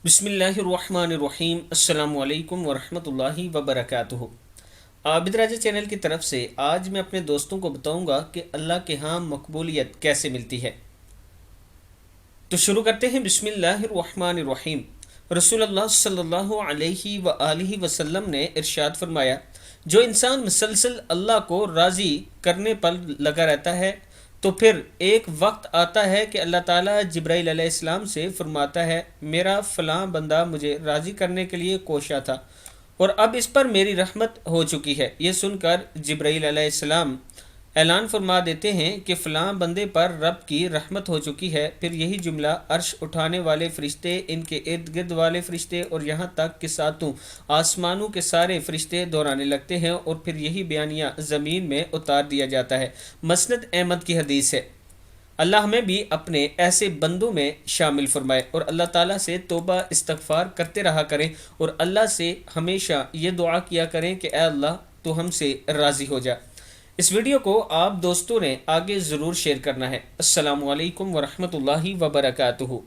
بسم اللہ الرحمن الرحیم السلام علیکم ورحمۃ اللہ وبرکاتہ۔ عابد راجہ چینل کی طرف سے آج میں اپنے دوستوں کو بتاؤں گا کہ اللہ کے ہاں مقبولیت کیسے ملتی ہے۔ تو شروع کرتے ہیں۔ بسم اللہ الرحمن الرحیم۔ رسول اللہ صلی اللہ علیہ وآلہ وسلم نے ارشاد فرمایا، جو انسان مسلسل اللہ کو راضی کرنے پر لگا رہتا ہے تو پھر ایک وقت آتا ہے کہ اللہ تعالیٰ جبرائیل علیہ السلام سے فرماتا ہے، میرا فلاں بندہ مجھے راضی کرنے کے لیے کوشاں تھا اور اب اس پر میری رحمت ہو چکی ہے۔ یہ سن کر جبرائیل علیہ السلام اعلان فرما دیتے ہیں کہ فلاں بندے پر رب کی رحمت ہو چکی ہے۔ پھر یہی جملہ عرش اٹھانے والے فرشتے، ان کے ارد گرد والے فرشتے اور یہاں تک کہ ساتوں آسمانوں کے سارے فرشتے دہرانے لگتے ہیں اور پھر یہی بیانیہ زمین میں اتار دیا جاتا ہے۔ مسند احمد کی حدیث ہے۔ اللہ ہمیں بھی اپنے ایسے بندوں میں شامل فرمائے اور اللہ تعالیٰ سے توبہ استغفار کرتے رہا کریں اور اللہ سے ہمیشہ یہ دعا کیا کریں کہ اے اللہ تو ہم سے راضی ہو جا۔ اس ویڈیو کو آپ دوستوں نے آگے ضرور شیئر کرنا ہے۔ السلام علیکم ورحمۃ اللہ وبرکاتہ۔